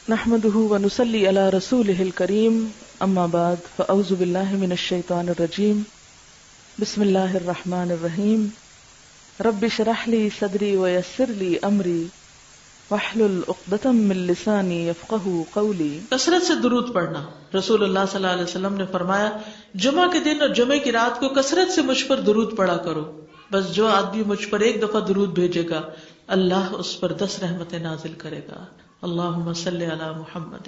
نحمده ونصلي على رسوله الكريم اما بعد فاعوذ بالله من الشيطان الرجيم بسم الله الرحمن الرحيم رب اشرح لي صدري ويسر لي امري واحلل عقدة من لساني يفقهوا قولي۔ کثرت سے درود پڑھنا۔ رسول اللہ صلی اللہ علیہ وسلم نے فرمایا جمعہ کے دن اور جمعے کی رات کو کثرت سے مجھ پر درود پڑھا کرو، بس جو آدمی مجھ پر ایک دفعہ درود بھیجے گا اللہ اس پر 10 رحمتیں نازل کرے گا۔ اللہم صلی علی محمد۔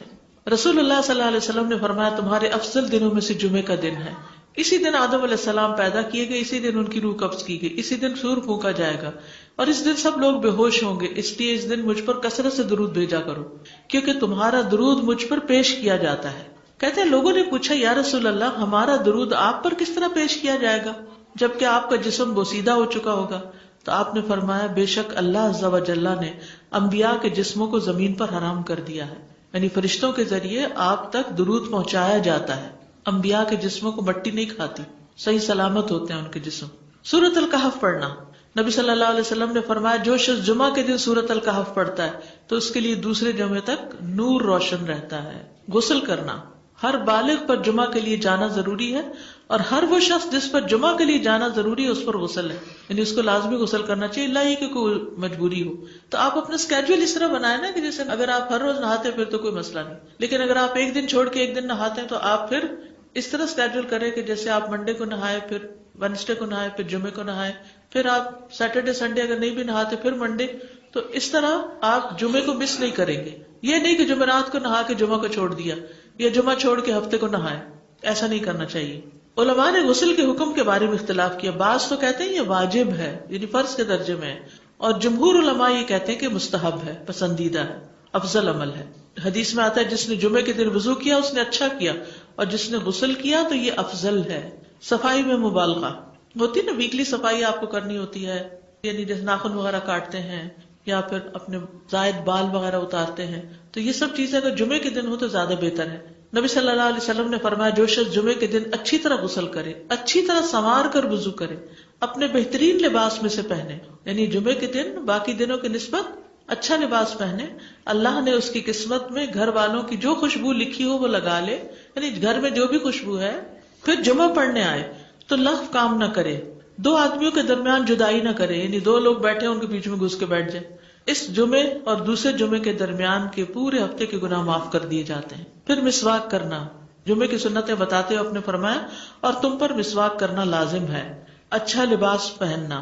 رسول اللہ صلی اللہ علیہ وسلم نے فرمایا تمہارے افضل دنوں میں سے جمعے کا دن ہے۔ اسی دن آدم علیہ السلام پیدا کیے گئے، اسی دن ان کی روح قبض کی گئی، اسی دن سور پھونکا جائے گا اور اس دن سب لوگ بے ہوش ہوں گے، اس لیے اس دن مجھ پر کثرت سے درود بھیجا کرو کیونکہ تمہارا درود مجھ پر پیش کیا جاتا ہے۔ کہتے ہیں لوگوں نے پوچھا یا رسول اللہ ہمارا درود آپ پر کس طرح پیش کیا جائے گا جبکہ آپ کا جسم بوسیدہ ہو چکا ہوگا؟ تو آپ نے فرمایا بے شک اللہ عز و جل نے انبیاء کے جسموں کو زمین پر حرام کر دیا ہے، یعنی فرشتوں کے ذریعے آپ تک درود پہنچایا جاتا ہے۔ انبیاء کے جسموں کو مٹی نہیں کھاتی، صحیح سلامت ہوتے ہیں ان کے جسم۔ سورۃ الکہف پڑھنا۔ نبی صلی اللہ علیہ وسلم نے فرمایا جو شخص جمعہ کے دن سورۃ الکہف پڑھتا ہے تو اس کے لیے دوسرے جمعے تک نور روشن رہتا ہے۔ غسل کرنا۔ ہر بالغ پر جمعہ کے لیے جانا ضروری ہے اور ہر وہ شخص جس پر جمعہ کے لیے جانا ضروری ہے اس پر غسل ہے، یعنی اس کو لازمی غسل کرنا چاہیے، اللہ ہی کہ کوئی مجبوری ہو۔ تو آپ اپنا اسکیڈول اس طرح بنائیں نا کہ جیسے اگر آپ ہر روز نہاتے ہیں پھر تو کوئی مسئلہ نہیں، لیکن اگر آپ ایک دن چھوڑ کے ایک دن نہاتے ہیں تو آپ پھر اس طرح اسکیڈول کریں کہ جیسے آپ منڈے کو نہائے، پھر وینسڈے کو نہائے، پھر جمعے کو نہائے، پھر آپ سیٹرڈے سنڈے اگر نہیں بھی نہاتے پھر منڈے، تو اس طرح آپ جمعے کو مس نہیں کریں گے۔ یہ نہیں کہ جمعرات کو نہا کے جمعہ کو چھوڑ دیا یا جمعہ چھوڑ کے ہفتے کو نہائے، ایسا نہیں کرنا چاہیے۔ علماء نے غسل کے حکم کے بارے میں اختلاف کیا، بعض تو کہتے ہیں یہ واجب ہے یعنی فرض کے درجے میں ہے، اور جمہور علماء یہ کہتے ہیں کہ مستحب ہے، پسندیدہ ہے، افضل عمل ہے۔ حدیث میں آتا ہے جس نے جمعے کے دن وضو کیا اس نے اچھا کیا اور جس نے غسل کیا تو یہ افضل ہے۔ صفائی میں مبالغہ ہوتی نا، ویکلی صفائی آپ کو کرنی ہوتی ہے، یعنی جیسے ناخن وغیرہ کاٹتے ہیں یا پھر اپنے زائد بال وغیرہ اتارتے ہیں، تو یہ سب چیزیں اگر جمعے کے دن ہو تو زیادہ بہتر ہے۔ نبی صلی اللہ علیہ وسلم نے فرمایا جو شخص جمعے کے دن اچھی طرح غسل کرے، اچھی طرح سنوار کر وضو کرے، اپنے بہترین لباس میں سے پہنے، یعنی جمعے کے دن باقی دنوں کی نسبت اچھا لباس پہنے، اللہ نے اس کی قسمت میں گھر والوں کی جو خوشبو لکھی ہو وہ لگا لے، یعنی گھر میں جو بھی خوشبو ہے، پھر جمعہ پڑھنے آئے تو لغو کام نہ کرے، 2 آدمیوں کے درمیان جدائی نہ کرے، یعنی 2 لوگ بیٹھے ان کے بیچ میں گھس کے بیٹھ جائے۔ اس جمعے اور دوسرے جمعے کے درمیان کے پورے ہفتے کے گناہ معاف کر دیے جاتے ہیں۔ پھر مسواک کرنا، جمعے کی سنتیں بتاتے ہوئے آپ نے فرمایا اور تم پر مسواک کرنا لازم ہے۔ اچھا لباس پہننا،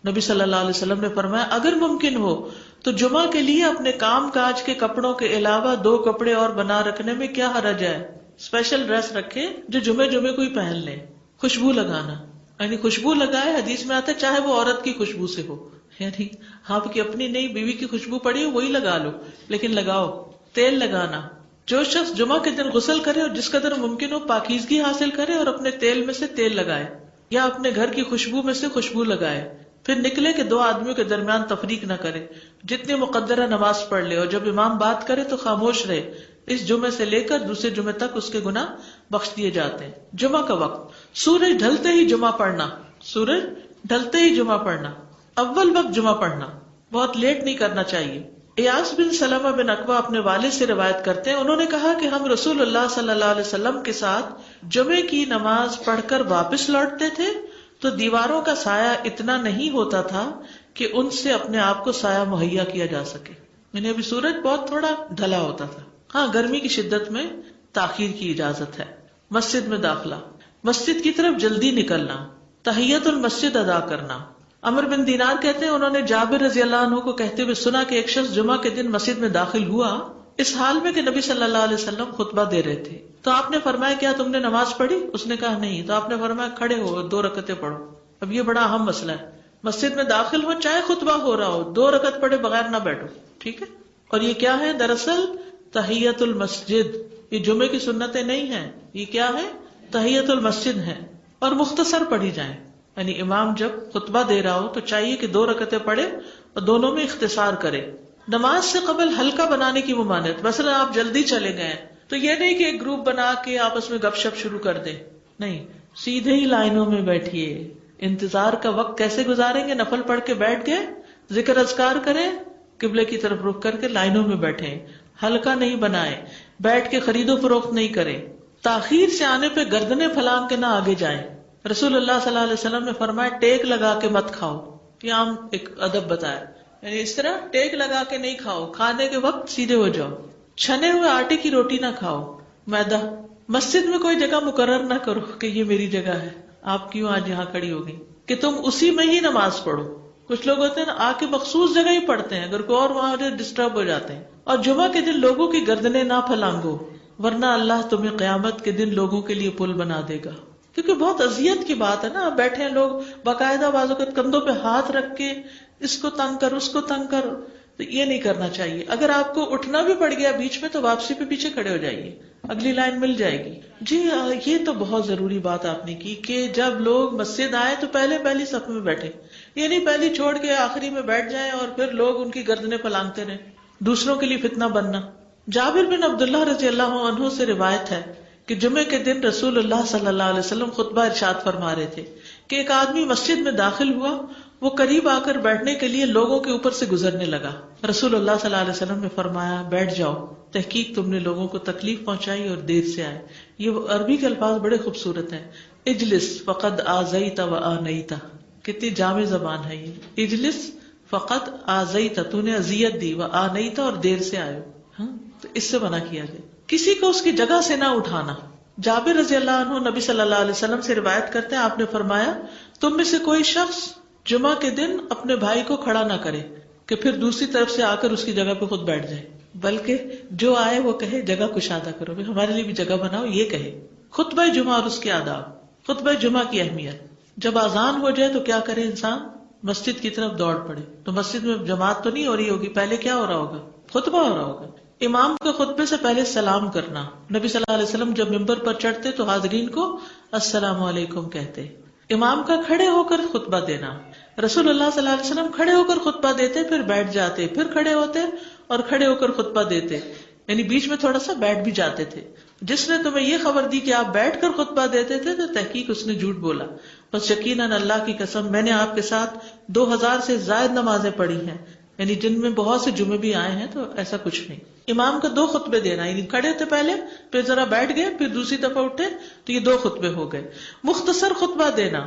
نبی صلی اللہ علیہ وسلم نے فرمایا اگر ممکن ہو تو جمعہ کے لیے اپنے کام کاج کے کپڑوں کے علاوہ 2 کپڑے اور بنا رکھنے میں کیا حرج ہے؟ اسپیشل ڈریس رکھے جو جمعے کو ہی پہن لے۔ خوشبو لگانا، یعنی خوشبو لگائے، حدیث میں آتا ہے چاہے وہ عورت کی خوشبو سے ہو، یعنی آپ کی اپنی نہیں بیوی کی خوشبو پڑی ہو وہی لگا لو، لیکن لگاؤ۔ تیل لگانا، جو شخص جمعہ کے دن غسل کرے اور جس قدر ممکن ہو پاکیزگی حاصل کرے اور اپنے تیل میں سے تیل لگائے یا اپنے گھر کی خوشبو میں سے خوشبو لگائے، پھر نکلے کہ 2 آدمیوں کے درمیان تفریق نہ کرے، جتنی مقدرہ نماز پڑھ لے اور جب امام بات کرے تو خاموش رہے، اس جمعے سے لے کر دوسرے جمعے تک اس کے گناہ بخش دیے جاتے ہیں۔ جمعہ کا وقت، سورج ڈھلتے ہی جمعہ پڑھنا، سورج ڈھلتے ہی جمعہ پڑھنا، اول وقت جمعہ پڑھنا، بہت لیٹ نہیں کرنا چاہیے۔ ایاس بن سلمہ بن عقبہ اپنے والد سے روایت کرتے ہیں، انہوں نے کہا کہ ہم رسول اللہ صلی اللہ علیہ وسلم کے ساتھ جمعے کی نماز پڑھ کر واپس لوٹتے تھے تو دیواروں کا سایہ اتنا نہیں ہوتا تھا کہ ان سے اپنے آپ کو سایہ مہیا کیا جا سکے، یعنی ابھی سورج بہت تھوڑا ڈھلا ہوتا تھا۔ ہاں گرمی کی شدت میں تاخیر کی اجازت ہے۔ مسجد میں داخلہ، مسجد کی طرف جلدی نکلنا، تحیت المسجد ادا کرنا۔ عمر بن دینار کہتے ہیں انہوں نے جابر رضی اللہ عنہ کو کہتے ہوئے سنا کہ ایک شخص جمعہ کے دن مسجد میں داخل ہوا اس حال میں کہ نبی صلی اللہ علیہ وسلم خطبہ دے رہے تھے، تو آپ نے فرمایا کیا تم نے نماز پڑھی؟ اس نے کہا نہیں، تو آپ نے فرمایا کھڑے ہو 2 رکعتیں پڑھو۔ اب یہ بڑا اہم مسئلہ ہے، مسجد میں داخل ہو چاہے خطبہ ہو رہا ہو 2 رکعت پڑھے بغیر نہ بیٹھو، ٹھیک ہے؟ اور یہ کیا ہے؟ دراصل تحیت المسجد، یہ جمعے کی سنتیں نہیں ہیں، یہ کیا ہے؟ تحیت المسجد ہے، اور مختصر پڑھی جائیں، یعنی امام جب خطبہ دے رہا ہو تو چاہیے کہ 2 رکعتیں پڑھے اور دونوں میں اختصار کرے۔ نماز سے قبل ہلکا بنانے کی ممانعت، مثلا آپ جلدی چلے گئے تو یہ نہیں کہ ایک گروپ بنا کے آپس میں گپ شپ شروع کر دیں، نہیں، سیدھے ہی لائنوں میں بیٹھیے۔ انتظار کا وقت کیسے گزاریں گے؟ نفل پڑھ کے بیٹھ گئے، ذکر اذکار کریں، قبلے کی طرف رخ کر کے لائنوں میں بیٹھیں۔ ہلکا نہیں بنائیں، بیٹھ کے خرید و فروخت نہیں کریں، تاخیر سے آنے پہ گردنیں پھلانگ کے نہ آگے جائیں۔ رسول اللہ صلی اللہ علیہ وسلم نے فرمایا ٹیک لگا کے مت کھاؤ، یہ عام ایک ادب بتایا، یعنی اس طرح ٹیک لگا کے نہیں کھاؤ، کھانے کے وقت سیدھے ہو جاؤ۔ چھنے ہوئے آٹے کی روٹی نہ کھاؤ، میدا۔ مسجد میں کوئی جگہ مقرر نہ کرو کہ یہ میری جگہ ہے، آپ کیوں آج یہاں کھڑی ہو گئی، کہ تم اسی میں ہی نماز پڑھو۔ کچھ لوگ ہوتے ہیں نا آ کے مخصوص جگہ ہی پڑھتے ہیں، اگر کوئی اور وہاں ڈسٹرب ہو جاتے ہیں۔ اور جمعہ کے دن لوگوں کی گردنیں نہ پھلانگو، ورنہ اللہ تمہیں قیامت کے دن لوگوں کے لیے پل بنا دے گا۔ کیونکہ بہت اذیت کی بات ہے نا، آپ بیٹھے ہیں لوگ باقاعدہ بازو کے کندھوں پہ ہاتھ رکھ کے اس کو تنگ کر اس کو تنگ کر، تو یہ نہیں کرنا چاہیے۔ اگر آپ کو اٹھنا بھی پڑ گیا بیچ میں تو واپسی پہ پیچھے کھڑے ہو جائیے، اگلی لائن مل جائے گی۔ جی یہ تو بہت ضروری بات آپ نے کی کہ جب لوگ مسجد آئے تو پہلی صف میں بیٹھے، یہ نہیں پہلی چھوڑ کے آخری میں بیٹھ جائیں اور پھر لوگ ان کی گردنیں پھلانگتے رہیں، دوسروں کے لیے فتنہ بننا۔ جابر بن عبداللہ رضی اللہ عنہ سے روایت ہے کہ جمعے کے دن رسول اللہ صلی اللہ علیہ وسلم خطبہ ارشاد فرما رہے تھے کہ ایک آدمی مسجد میں داخل ہوا، وہ قریب آ کر بیٹھنے کے لیے لوگوں کے اوپر سے گزرنے لگا۔ رسول اللہ صلی اللہ علیہ وسلم نے فرمایا بیٹھ جاؤ، تحقیق تم نے لوگوں کو تکلیف پہنچائی اور دیر سے آئے۔ یہ عربی کے الفاظ بڑے خوبصورت ہیں، اجلس فقد آذیت و آنیت، کتنی جامع زبان ہے یہ، اجلس فقد آذیت، تو نے اذیت دی، و آنیت، اور دیر سے آئے ہو، تو اس سے منع کیا گیا۔ کسی کو اس کی جگہ سے نہ اٹھانا۔ جابر رضی اللہ عنہ نبی صلی اللہ علیہ وسلم سے روایت کرتے ہیں، آپ نے فرمایا تم میں سے کوئی شخص جمعہ کے دن اپنے بھائی کو کھڑا نہ کرے کہ پھر دوسری طرف سے آ کر اس کی جگہ پہ خود بیٹھ جائے، بلکہ جو آئے وہ کہے جگہ کشادہ کرو، ہمارے لیے بھی جگہ بناؤ، یہ کہے۔ خطبہ جمعہ اور اس کے آداب۔ خطبہ جمعہ کی اہمیت، جب اذان ہو جائے تو کیا کرے انسان؟ مسجد کی طرف دوڑ پڑے۔ تو مسجد میں جماعت تو نہیں ہو رہی ہوگی، پہلے کیا ہو رہا ہوگا؟ خطبہ ہو رہا ہوگا۔ امام کے خطبے سے پہلے سلام کرنا، نبی صلی اللہ علیہ وسلم جب ممبر پر چڑھتے تو حاضرین کو السلام علیکم کہتے۔ امام کا کھڑے ہو کر خطبہ دینا، رسول اللہ صلی اللہ علیہ وسلم کھڑے ہو کر خطبہ دیتے، پھر بیٹھ جاتے، پھر کھڑے ہوتے اور کھڑے ہو کر خطبہ دیتے، یعنی بیچ میں تھوڑا سا بیٹھ بھی جاتے تھے۔ جس نے تمہیں یہ خبر دی کہ آپ بیٹھ کر خطبہ دیتے تھے تو تحقیق اس نے جھوٹ بولا، بس یقیناً اللہ کی قسم میں نے آپ کے ساتھ 2000 سے زائد نمازیں پڑھی ہیں، یعنی جن میں بہت سے جمعے بھی آئے ہیں، تو ایسا کچھ نہیں۔ امام کا 2 خطبے دینا، یعنی کھڑے تھے پہلے، پھر ذرا بیٹھ گئے، پھر دوسری دفعہ اٹھے، تو یہ 2 خطبے ہو گئے۔ مختصر خطبہ دینا،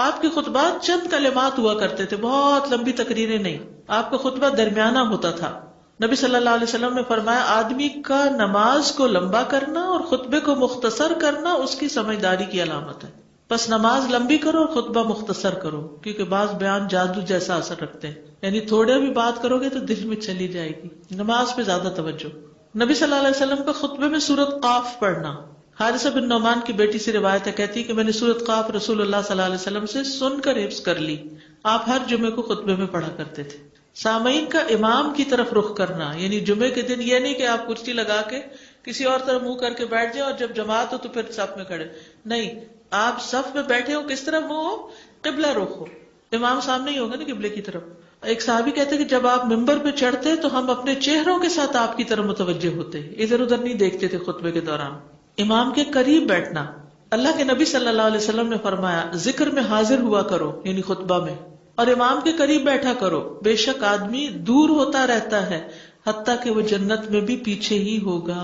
آپ کے خطبات چند کلمات ہوا کرتے تھے، بہت لمبی تقریریں نہیں، آپ کا خطبہ درمیانہ ہوتا تھا۔ نبی صلی اللہ علیہ وسلم نے فرمایا آدمی کا نماز کو لمبا کرنا اور خطبے کو مختصر کرنا اس کی سمجھداری کی علامت ہے۔ بس نماز لمبی کرو اور خطبہ مختصر کرو، کیونکہ بعض بیان جادو جیسا اثر رکھتے ہیں، یعنی تھوڑے بھی بات کرو گے تو دل میں چلی جائے گی۔ نماز پہ زیادہ توجہ۔ نبی صلی اللہ علیہ وسلم کا خطبے میں سورۃ قاف پڑھنا، حارثہ بن نعمان کی بیٹی سے روایت ہے، کہتی کہ میں نے سورۃ قاف رسول اللہ صلی اللہ علیہ وسلم سے سن کر حفظ کر لی، آپ ہر جمعے کو خطبے میں پڑھا کرتے تھے۔ سامعین کا امام کی طرف رخ کرنا، یعنی جمعے کے دن یہ نہیں کہ آپ کرسی لگا کے کسی اور طرف منہ کر کے بیٹھ جائیں اور جب جماعت ہو تو پھر صف میں کھڑے، نہیں، آپ صف میں بیٹھے ہو، کس طرف منہ ہو؟ قبلہ رخ ہو، امام سامنے ہی ہوگا نا قبلے کی طرف۔ ایک صحابی کہتے کہ جب آپ ممبر پہ چڑھتے تو ہم اپنے چہروں کے ساتھ آپ کی طرف متوجہ ہوتے، ادھر ادھر نہیں دیکھتے تھے خطبے کے دوران۔ امام کے قریب بیٹھنا، اللہ کے نبی صلی اللہ علیہ وسلم نے فرمایا ذکر میں حاضر ہوا کرو، یعنی خطبہ میں، اور امام کے قریب بیٹھا کرو، بے شک آدمی دور ہوتا رہتا ہے حتیٰ کہ وہ جنت میں بھی پیچھے ہی ہوگا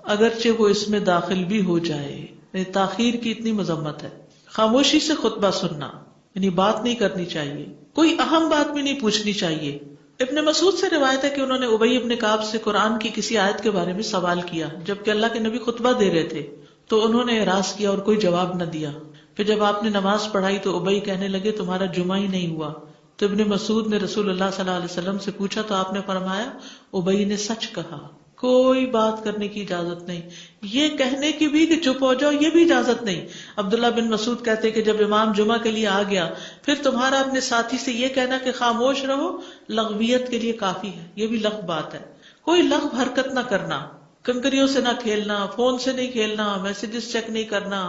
اگرچہ وہ اس میں داخل بھی ہو جائے۔ تاخیر کی اتنی مذمت ہے۔ خاموشی سے خطبہ سننا، یعنی بات نہیں کرنی چاہیے، کوئی اہم بات بھی نہیں پوچھنی چاہیے۔ ابن مسعود سے روایت ہے کہ انہوں نے ابی ابن کعب سے قرآن کی کسی آیت کے بارے میں سوال کیا، جبکہ اللہ کے نبی خطبہ دے رہے تھے، تو انہوں نے اعراض کیا اور کوئی جواب نہ دیا۔ پھر جب آپ نے نماز پڑھائی تو ابی کہنے لگے تمہارا جمعہ ہی نہیں ہوا۔ تو ابن مسعود نے رسول اللہ صلی اللہ علیہ وسلم سے پوچھا تو آپ نے فرمایا ابی نے سچ کہا، کوئی بات کرنے کی اجازت نہیں، یہ کہنے کی بھی کہ چپ ہو جاؤ یہ بھی اجازت نہیں۔ عبداللہ بن مسعود کہتے کہ جب امام جمعہ کے لیے آ گیا پھر تمہارا اپنے ساتھی سے یہ کہنا کہ خاموش رہو لغویت کے لیے کافی ہے، یہ بھی لغو بات ہے۔ کوئی لغو حرکت نہ کرنا، کنکریوں سے نہ کھیلنا، فون سے نہیں کھیلنا، میسجز چیک نہیں کرنا،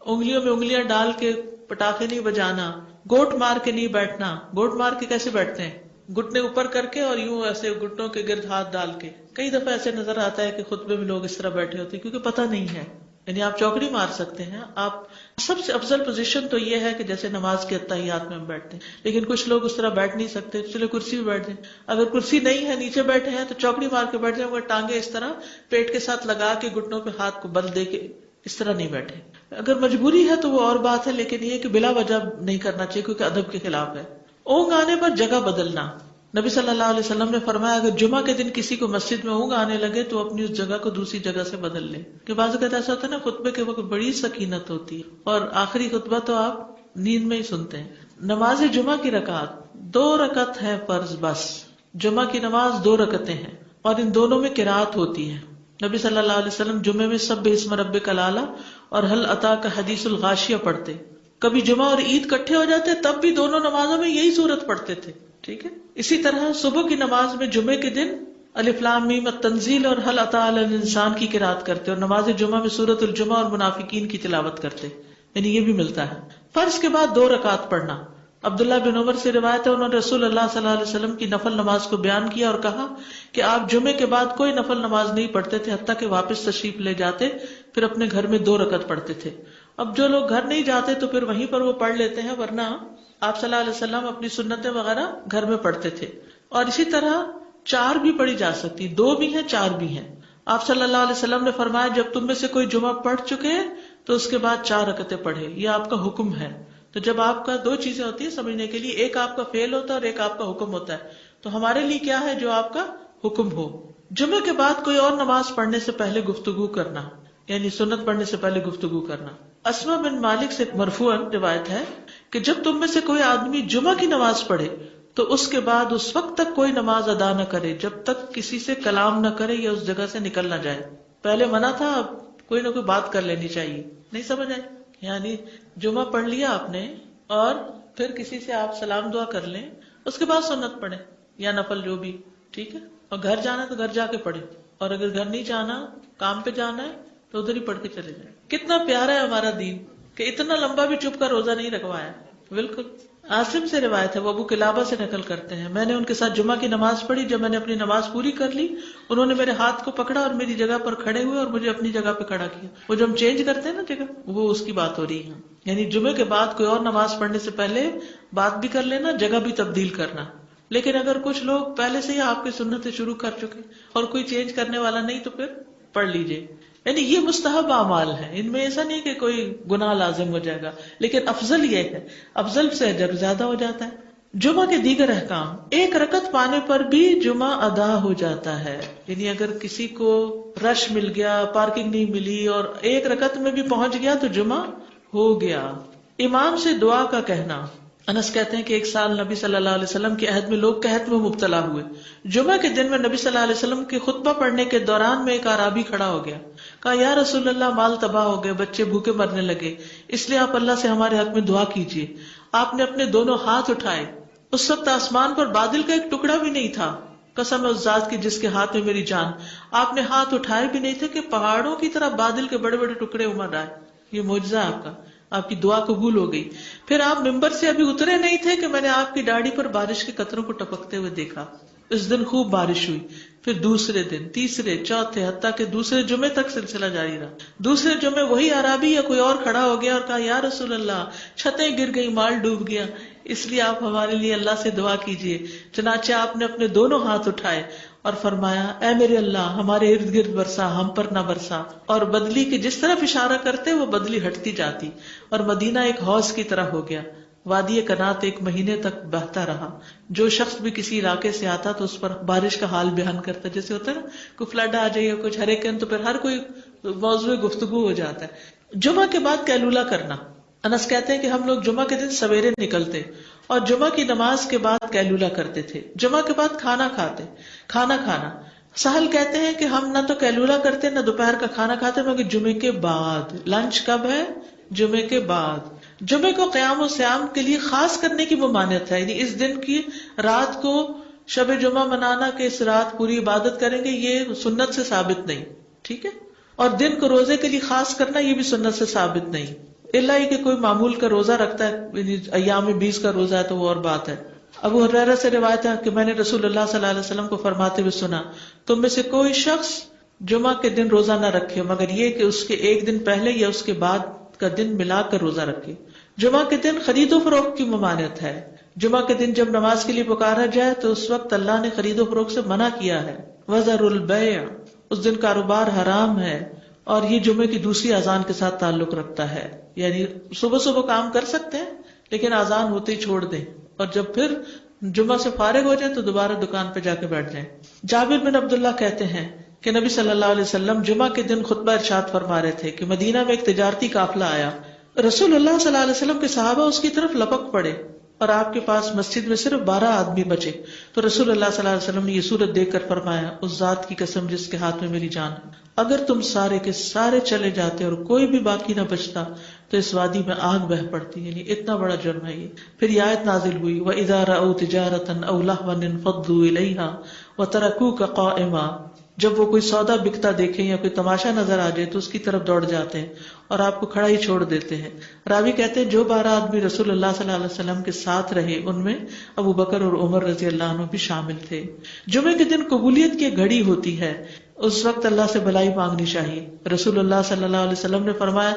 انگلیوں میں انگلیاں ڈال کے پٹاخے نہیں بجانا، گوٹ مار کے نہیں بیٹھنا۔ گوٹ مار کے کیسے بیٹھتے ہیں؟ گھٹنے اوپر کر کے اور یوں ایسے گھٹنوں کے گرد ہاتھ ڈال کے۔ کئی دفعہ ایسے نظر آتا ہے کہ خطبے میں لوگ اس طرح بیٹھے ہوتے ہیں کیونکہ پتہ نہیں ہے، یعنی آپ چوکڑی مار سکتے ہیں. آپ سب سے افضل پوزیشن تو یہ ہے کہ جیسے نماز کے اتحیات میں ہم بیٹھتے ہیں، لیکن کچھ لوگ اس طرح بیٹھ نہیں سکتے، چلے کرسی پہ بیٹھ جائیں. اگر کرسی نہیں ہے، نیچے بیٹھے ہیں، تو چوکڑی مار کے بیٹھ جائیں، مگر ٹانگیں اس طرح پیٹ کے ساتھ لگا کے گھٹنوں پہ ہاتھ کو بل دے کے اس طرح نہیں بیٹھے. اگر مجبوری ہے تو وہ اور بات ہے، لیکن یہ کہ بلا وجہ نہیں کرنا چاہیے کیونکہ ادب کے خلاف ہے. اونگ آنے پر جگہ بدلنا. نبی صلی اللہ علیہ وسلم نے فرمایا اگر جمعہ کے دن کسی کو مسجد میں اونگ آنے لگے تو اپنی اس جگہ کو دوسری جگہ سے بدل لے. کہ بعض اوقات ایسا ہوتا ہے نا، خطبے کے وقت بڑی سکینت ہوتی ہے اور آخری خطبہ تو آپ نیند میں ہی سنتے ہیں. نماز جمعہ کی رکعت 2 رکعت ہے فرض بس. جمعہ کی نماز 2 رکعتیں ہیں اور ان دونوں میں قرات ہوتی ہے. نبی صلی اللہ علیہ وسلم جمعے میں سبح اسم ربک الاعلی اور هل اتاک حدیث الغاشیہ پڑھتے. کبھی جمعہ اور عید کٹھے ہو جاتے تب بھی دونوں نمازوں میں یہی صورت پڑھتے تھے. ٹھیک ہے. اسی طرح صبح کی نماز میں جمعے کے دن الف لام میم التنزیل اور هل اتى علی الانسان کی قرات کرتے اور نماز جمعہ میں سورۃ الجمعہ اور منافقین کی تلاوت کرتے. یعنی یہ بھی ملتا ہے. فرض کے بعد 2 رکعت پڑھنا. عبداللہ بن عمر سے روایت ہے، انہوں نے رسول اللہ صلی اللہ علیہ وسلم کی نفل نماز کو بیان کیا اور کہا کہ آپ جمعے کے بعد کوئی نفل نماز نہیں پڑھتے تھے حتیٰ کہ واپس تشریف لے جاتے، پھر اپنے گھر میں 2 رکعت پڑھتے تھے. اب جو لوگ گھر نہیں جاتے تو پھر وہیں پر وہ پڑھ لیتے ہیں، ورنہ آپ صلی اللہ علیہ وسلم اپنی سنتیں وغیرہ گھر میں پڑھتے تھے. اور اسی طرح 4 بھی پڑھی جا سکتی، 2 بھی ہیں 4 بھی ہیں. آپ صلی اللہ علیہ وسلم نے فرمایا جب تم میں سے کوئی جمعہ پڑھ چکے تو اس کے بعد 4 رکعتیں پڑھے. یہ آپ کا حکم ہے. تو جب آپ کا 2 چیزیں ہوتی ہیں سمجھنے کے لیے، ایک آپ کا فعل ہوتا ہے اور ایک آپ کا حکم ہوتا ہے. تو ہمارے لیے کیا ہے؟ جو آپ کا حکم ہو. جمعے کے بعد کوئی اور نماز پڑھنے سے پہلے گفتگو کرنا، یعنی سنت پڑھنے سے پہلے گفتگو کرنا. اسما بن مالک سے مرفوعاً روایت ہے کہ جب تم میں سے کوئی آدمی جمعہ کی نماز پڑھے تو اس کے بعد اس وقت تک کوئی نماز ادا نہ کرے جب تک کسی سے کلام نہ کرے یا اس جگہ سے نکل نہ جائے. پہلے منع تھا، اب کوئی نہ کوئی بات کر لینی چاہیے. نہیں سمجھ آئی؟ یعنی جمعہ پڑھ لیا آپ نے اور پھر کسی سے آپ سلام دعا کر لیں، اس کے بعد سنت پڑھیں یا نفل جو بھی. ٹھیک ہے. اور گھر جانا تو گھر جا کے پڑھیں، اور اگر گھر نہیں جانا، کام پہ جانا ہے تو ادھر ہی پڑھ کے چلے جائیں. کتنا پیارا ہے ہمارا دین کہ اتنا لمبا بھی چپ کر روزہ نہیں رکھوایا. بالکل. عاصم سے روایت ہے، وہ ابو قلابہ سے نقل کرتے ہیں، میں نے ان کے ساتھ جمعہ کی نماز پڑھی. جب میں نے اپنی نماز پوری کر لی، انہوں نے میرے ہاتھ کو پکڑا اور میری جگہ پر کھڑے ہوئے اور مجھے اپنی جگہ پہ کھڑا کیا. وہ جو ہم چینج کرتے ہیں نا جگہ، وہ اس کی بات ہو رہی ہے. یعنی جمعے کے بعد کوئی اور نماز پڑھنے سے پہلے بات بھی کر لینا، جگہ بھی تبدیل کرنا. لیکن اگر کچھ لوگ پہلے سے ہی آپ کی سنتیں شروع کر چکے اور کوئی چینج کرنے والا نہیں تو پھر پڑھ لیجئے. یعنی یہ مستحب اعمال ہیں، ان میں ایسا نہیں کہ کوئی گناہ لازم ہو جائے گا، لیکن افضل یہ ہے، افضل سے اجر زیادہ ہو جاتا ہے. جمعہ کے دیگر احکام. 1 رکعت پانے پر بھی جمعہ ادا ہو جاتا ہے. یعنی اگر کسی کو رش مل گیا، پارکنگ نہیں ملی اور 1 رکعت میں بھی پہنچ گیا تو جمعہ ہو گیا. امام سے دعا کا کہنا. انس کہتے ہیں کہ ایک سال نبی صلی اللہ علیہ وسلم کے عہد میں لوگ قحط میں مبتلا ہوئے. جمعہ کے دن میں نبی صلی اللہ علیہ وسلم کے خطبہ پڑھنے کے دوران میں ایک اعرابی کھڑا ہو گیا. کہا یا رسول اللہ، مال تباہ ہو گئے، بچے بھوکے مرنے لگے، اس لیے آپ اللہ سے ہمارے حق میں دعا کیجیے. آپ نے اپنے دونوں ہاتھ اٹھائے. اس وقت آسمان پر بادل کا ایک ٹکڑا بھی نہیں تھا. قسم ہے اس ذات کی جس کے ہاتھ میں میری جان. آپ نے ہاتھ اٹھائے بھی نہیں تھے کہ پہاڑوں کی طرح بادل کے بڑے بڑے ٹکڑے امڑ آئے. یہ معجزہ ہے آپ کا. آپ کی دعا قبول ہو گئی. پھر آپ ممبر سے ابھی اترے نہیں تھے کہ میں نے آپ کی داڑھی پر بارش کے قطروں کو ٹپکتے ہوئے دیکھا. اس دن خوب بارش ہوئی. پھر دوسرے دن، تیسرے، چوتھے، حتیٰ کہ دوسرے جمعے تک سلسلہ جاری رہا. دوسرے جمعے وہی عرابی یا کوئی اور کھڑا ہو گیا اور کہا یا رسول اللہ، چھتیں گر گئی، مال ڈوب گیا، اس لیے آپ ہمارے لیے اللہ سے دعا کیجیے. چنانچہ آپ نے اپنے دونوں ہاتھ اٹھائے اور فرمایا اے میرے اللہ، ہمارے ارد گرد برسا، ہم پر نہ برسا. اور بدلی کے جس طرف اشارہ کرتے وہ بدلی ہٹتی جاتی اور مدینہ ایک حوض کی طرح ہو گیا. وادی کنات 1 مہینے تک بہتا رہا. جو شخص بھی کسی علاقے سے آتا تو اس پر بارش کا حال بیان کرتا. جیسے ہوتا ہے نا کوئی فلڈ آ جائے یا کچھ ہریکین، تو پھر ہر کوئی موضوع گفتگو ہو جاتا ہے. جمعہ کے بعد قیلولہ کرنا. انس کہتے ہیں کہ ہم لوگ جمعہ کے دن سویرے نکلتے اور جمعہ کی نماز کے بعد قیلولہ کرتے تھے. جمعہ کے بعد کھانا کھانا. سہل کہتے ہیں کہ ہم نہ تو قیلولہ کرتے نہ دوپہر کا کھانا کھاتے، مگر جمعے کے بعد. لنچ کب ہے؟ جمعے کے بعد. جمعے کو قیام و سیام کے لیے خاص کرنے کی ممانعت ہے. یعنی اس دن کی رات کو شب جمعہ منانا کہ اس رات پوری عبادت کریں گے، یہ سنت سے ثابت نہیں. ٹھیک ہے. اور دن کو روزے کے لیے خاص کرنا یہ بھی سنت سے ثابت نہیں. الا یہ کہ کوئی معمول کا روزہ رکھتا ہے، یعنی ایام 20 کا روزہ ہے تو وہ اور بات ہے. ابو ہریرہ سے روایت ہے کہ میں نے رسول اللہ صلی اللہ علیہ وسلم کو فرماتے ہوئے سنا، تم میں سے کوئی شخص جمعہ کے دن روزہ نہ رکھے مگر یہ کہ اس کے ایک دن پہلے یا اس کے بعد کا دن ملا کر روزہ رکھے. جمعہ کے دن خرید و فروخت کی ممانعت ہے. جمعہ کے دن جب نماز کے لیے پکارا جائے تو اس وقت اللہ نے خرید و فروخت سے منع کیا ہے. وَذَرُوا الْبَيْعَ، اس دن کاروبار حرام ہے. اور یہ جمعے کی دوسری اذان کے ساتھ تعلق رکھتا ہے، یعنی صبح صبح کام کر سکتے ہیں لیکن اذان ہوتے ہی چھوڑ دیں، اور جب پھر جمعہ سے فارغ ہو جائیں تو دوبارہ دکان پہ جا کے بیٹھ جائیں. جابر بن عبداللہ کہتے ہیں کہ نبی صلی اللہ علیہ وسلم جمعہ کے دن خطبہ ارشاد فرما رہے تھے کہ مدینہ میں ایک تجارتی قافلہ آیا. رسول اللہ صلی اللہ علیہ وسلم کے صحابہ اس کی طرف لپک پڑے اور آپ کے پاس مسجد میں صرف 12 آدمی بچے. تو رسول اللہ صلی اللہ علیہ وسلم نے یہ صورت دیکھ کر فرمایا، اس ذات کی قسم جس کے ہاتھ میں میری جان ہے، اگر تم سارے کے سارے چلے جاتے اور کوئی بھی باقی نہ بچتا تو اس وادی میں آگ بہہ پڑتی. یعنی اتنا بڑا جرم ہے یہ. پھر یہ آیت نازل ہوئی، وَإِذَا رَأَوْا تِجَارَةً أَوْ لَهْوًا انفضوا إِلَيْهَا وَتَرَكُوكَ قَائِمًا. جب وہ کوئی سودا بکتا دیکھیں یا کوئی تماشا نظر آ جائے تو اس کی طرف دوڑ جاتے ہیں اور آپ کو کھڑا ہی چھوڑ دیتے ہیں. راوی کہتے ہیں جو 12 آدمی رسول اللہ صلی اللہ علیہ وسلم کے ساتھ رہے ان میں ابو بکر اور عمر رضی اللہ عنہ بھی شامل تھے. جمعے کے دن قبولیت کی گھڑی ہوتی ہے، اس وقت اللہ سے بھلائی مانگنی چاہیے. رسول اللہ صلی اللہ علیہ وسلم نے فرمایا،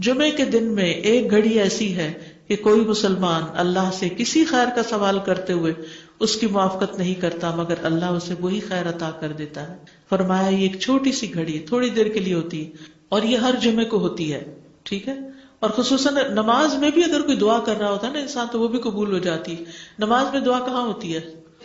جمعے کے دن میں ایک گھڑی ایسی ہے کہ کوئی مسلمان اللہ سے کسی خیر کا سوال کرتے ہوئے اس کی موافقت نہیں کرتا مگر اللہ اسے وہی خیر عطا کر دیتا ہے. فرمایا یہ ایک چھوٹی سی گھڑی تھوڑی دیر کے لیے ہوتی ہے اور یہ ہر جمعے کو ہوتی ہے. ٹھیک ہے، اور خصوصاً نماز میں بھی اگر کوئی دعا کر رہا ہوتا ہے نا انسان تو وہ بھی قبول ہو جاتی ہے. نماز میں دعا کہاں ہوتی ہے؟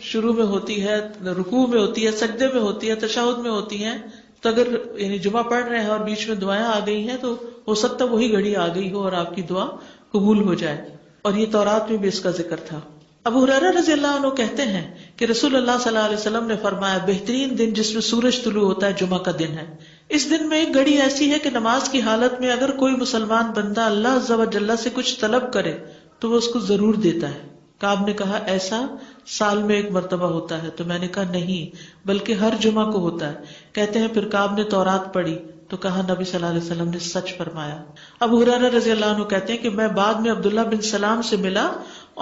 شروع میں ہوتی ہے، رکوع میں ہوتی ہے، سجدے میں ہوتی ہے، تشہد میں ہوتی ہیں. تو اگر یعنی جمعہ پڑھ رہے ہیں اور بیچ میں دعائیں آ گئی ہیں تو ہو سکتا ہے وہی گھڑی آ گئی ہو اور آپ کی دعا قبول ہو جائے. اور یہ تورات میں بھی اس کا ذکر تھا. ابو ہریرہ رضی اللہ عنہ کہتے ہیں کہ رسول اللہ صلی اللہ علیہ وسلم نے فرمایا، بہترین دن جس میں سورج طلوع ہوتا ہے جمعہ کا دن ہے. اس دن میں ایک گھڑی ایسی ہے کہ نماز کی حالت میں اگر کوئی مسلمان بندہ اللہ عز و جل سے کچھ طلب کرے تو وہ اس کو ضرور دیتا ہے. کعب نے کہا ایسا سال میں ایک مرتبہ ہوتا ہے؟ تو میں نے کہا نہیں بلکہ ہر جمعہ کو ہوتا ہے. کہتے ہیں پھر کعب نے تورات پڑھی تو کہا نبی صلی اللہ علیہ وسلم نے سچ فرمایا. ابو ہریرہ رضی اللہ عنہ کہتے ہیں کہ میں بعد میں عبداللہ بن سلام سے ملا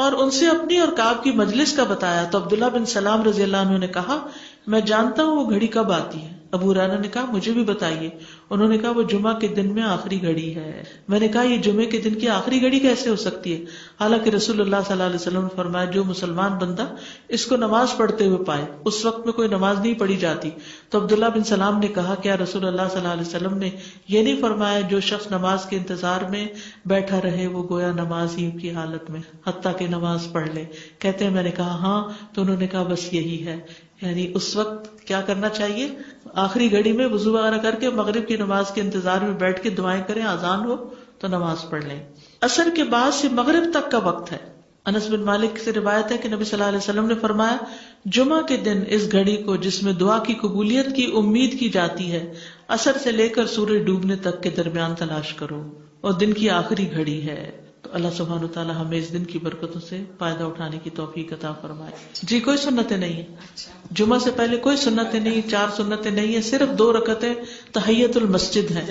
اور ان سے اپنی اور کعب کی مجلس کا بتایا تو عبداللہ بن سلام رضی اللہ عنہ نے کہا میں جانتا ہوں وہ گھڑی کب آتی ہے. ابو ہریرہ نے کہا مجھے بھی بتائیے. انہوں نے کہا وہ جمعہ کے دن میں آخری گھڑی ہے. میں نے کہا یہ جمعے کے دن کی آخری گھڑی کیسے ہو سکتی ہے؟ حالانکہ رسول اللہ صلی اللہ علیہ وسلم نے فرمایا جو مسلمان بندہ اس کو نماز پڑھتے ہوئے پائے. اس وقت میں کوئی نماز نہیں پڑھی جاتی. تو عبداللہ بن سلام نے کہا کیا رسول اللہ صلی اللہ علیہ وسلم نے یہ نہیں فرمایا جو شخص نماز کے انتظار میں بیٹھا رہے وہ گویا نماز ہی کی حالت میں حتیٰ کہ نماز پڑھ لے؟ کہتے ہیں میں نے کہا ہاں. تو انہوں نے کہا بس یہی ہے. یعنی اس وقت کیا کرنا چاہیے؟ آخری گھڑی میں وضو وغیرہ کر کے مغرب کی نماز کے انتظار میں بیٹھ کے دعائیں کریں، اذان ہو تو نماز پڑھ لیں. عصر کے بعد سے مغرب تک کا وقت ہے. انس بن مالک سے روایت ہے کہ نبی صلی اللہ علیہ وسلم نے فرمایا جمعہ کے دن اس گھڑی کو جس میں دعا کی قبولیت کی امید کی جاتی ہے عصر سے لے کر سورج ڈوبنے تک کے درمیان تلاش کرو اور دن کی آخری گھڑی ہے. تو اللہ سبحانہ وتعالی ہمیں اس دن کی برکتوں سے فائدہ اٹھانے کی توفیق عطا فرمائے. جی کوئی سنتیں نہیں ہیں جمعہ سے پہلے، کوئی سنتیں نہیں، 4 سنتیں نہیں ہیں، صرف 2 رکعتیں تحیت المسجد ہیں،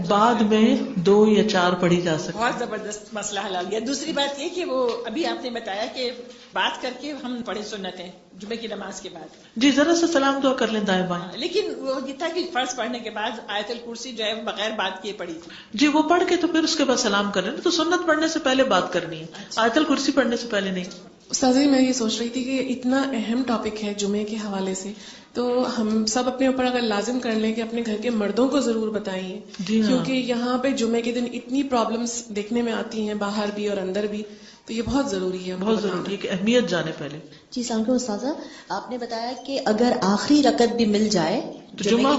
بعد میں 2 یا 4 پڑھی جا سکتی. بہت زبردست مسئلہ حل ہو گیا. دوسری بات یہ کہ وہ ابھی آپ نے بتایا کہ بات کر کے ہم پڑھیں سنتیں جمعے کی نماز کے بعد. جی ذرا سا سلام دعا کر لیں دائیں بائیں. لیکن وہ یہ تھا کہ فرض پڑھنے کے بعد آیت الکرسی جو ہے بغیر بات کیے پڑھی تھی. جی وہ پڑھ کے تو پھر اس کے بعد سلام کر لیں. تو سنت پڑھنے سے پہلے بات کرنی ہے، آیت الکرسی پڑھنے سے پہلے نہیں. استاذ جی میں یہ سوچ رہی تھی کہ اتنا اہم ٹاپک ہے جمعے کے حوالے سے تو ہم سب اپنے اوپر اگر لازم کر لیں کہ اپنے گھر کے مردوں کو ضرور بتائیے. جی ہاں. کیونکہ یہاں پہ جمعے کے دن اتنی پرابلمس دیکھنے میں آتی ہیں باہر بھی اور اندر بھی، تو یہ بہت ضروری ہے، بہت ضروری ہے کہ اہمیت جانے پہلے. جی السلام علیکم استاذہ، آپ نے بتایا کہ اگر آخری رکعت بھی مل جائے تو جمعہ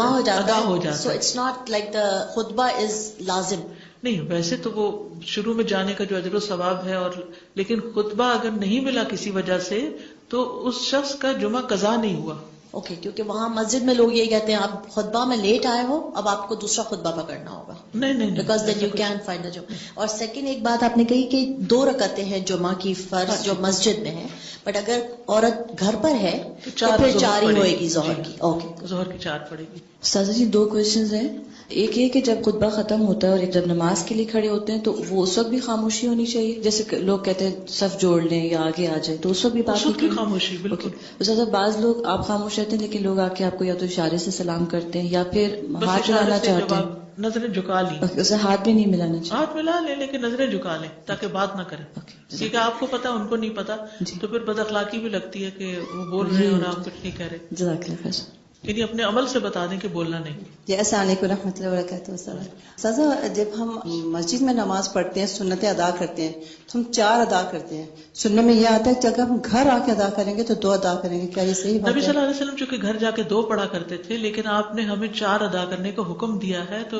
ہو جاتا ہے. So it's not like the خطبہ از لازم. نہیں ویسے تو وہ شروع میں جانے کا جو اجر و ثواب ہے، اور لیکن خطبہ اگر نہیں ملا کسی وجہ سے تو اس شخص کا جمعہ قضا نہیں ہوا. اوکے کیونکہ وہاں مسجد میں لوگ یہ کہتے ہیں آپ خطبہ میں لیٹ آئے ہو اب آپ کو دوسرا خطبہ پکڑنا ہوگا. نہیں because then you can find the جمعہ. اور سیکنڈ ایک بات آپ نے کہی کہ 2 رکعتیں ہیں جمعہ کی فرض جو مسجد میں ہے، بٹ اگر عورت گھر پر ہے تو پھر 4 ہی ہوئے گی ظہر کی. اوکے ظہر کی 4 پڑے گی. استاذہ جی 2 کوشچنز ہیں. ایک یہ کہ جب خطبہ ختم ہوتا ہے اور جب نماز کے لیے کھڑے ہوتے ہیں تو وہ اس وقت بھی خاموشی ہونی چاہیے، جیسے لوگ کہتے ہیں صف جوڑ لیں یا آگے آ جائیں، تو اس وقت بھی بات نہیں کرنی؟ خاموشی بالکل. استاذہ بعض لوگ آپ خاموش رہتے ہیں لیکن لوگ آ کے آپ کو یا تو اشارے سے سلام کرتے ہیں یا پھر ہاتھ ملانا چاہتے ہیں، نظریں جھکا لیں، اسے ہاتھ بھی نہیں ملانا چاہیے، ہاتھ ملا لیں لیکن نظریں جھکا لیں تاکہ بات نہ کریں، کیونکہ آپ کو پتا ان کو نہیں پتا تو پھر بد اخلاقی بھی لگتی ہے کہ وہ بول رہے ہیں اور آپ کچھ نہیں کہہ رہے. جزاک اللہ خیر. یعنی اپنے عمل سے بتا دیں کہ بولنا نہیں. جی السلام علیکم رحمۃ اللہ وبرکاتہ. سازا جب ہم مسجد میں نماز پڑھتے ہیں سنتیں ادا کرتے ہیں تو ہم 4 ادا کرتے ہیں. سننے میں یہ آتا ہے کہ اگر ہم گھر آ کے ادا کریں گے تو 2 ادا کریں گے، کیا یہ صحیح بات ہے؟ نبی صلی اللہ علیہ وسلم چونکہ گھر جا کے 2 پڑھا کرتے تھے لیکن آپ نے ہمیں 4 ادا کرنے کا حکم دیا ہے تو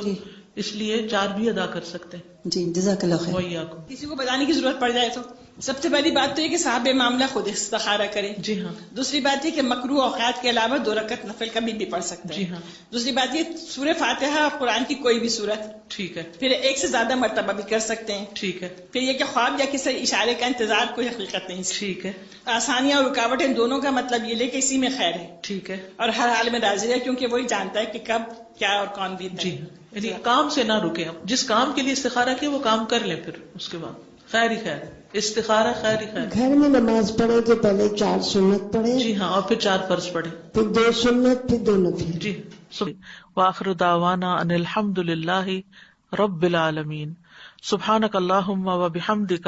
اس لیے 4 بھی ادا کر سکتے ہیں. جی جزاک اللہ خیر. وہی آپ کو کسی کو بتانے کی ضرورت پڑ جائے تو سب سے پہلی بات تو یہ کہ صاحب معاملہ خود استخارہ کرے. جی ہاں. دوسری بات یہ کہ مکروہ اوقات کے علاوہ 2 رکعت نفل کبھی بھی پڑھ سکتے ہیں. جی ہاں. دوسری بات یہ سورہ فاتحہ قرآن کی کوئی بھی سورت، ٹھیک ہے. پھر 1 سے زیادہ مرتبہ بھی کر سکتے ہیں. ٹھیک ہے. پھر یہ کہ خواب یا کسی اشارے کا انتظار کوئی حقیقت نہیں. ٹھیک ہے. آسانیاں اور رکاوٹیں دونوں کا مطلب یہ لے کہ اسی میں خیر ہے. ٹھیک ہے. اور ہر حال میں راضی ہے کیونکہ وہی جانتا ہے کہ کب کیا اور کون بیتتا ہے. جی یعنی کام سے نہ رکے، جس کام کے لیے استخارہ کیا وہ کام کر لیں، پھر اس کے بعد خیر ہی خیر، استخارہ خیر ہی خیر. گھر میں نماز پڑھے تو پہلے 4 سنت پڑھے، جی ہاں، اور پھر 4 فرض پڑھے، پھر 2 سنت، پھر 2 نفل. جی. وآخر دعوانا ان الحمد للہ رب العالمین. سبحانک اللہم وبحمدک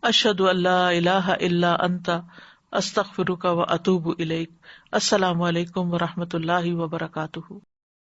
اشہد ان لا الہ الا انت استغفرک واتوب الیک. السلام علیکم ورحمۃ اللہ وبرکاتہ.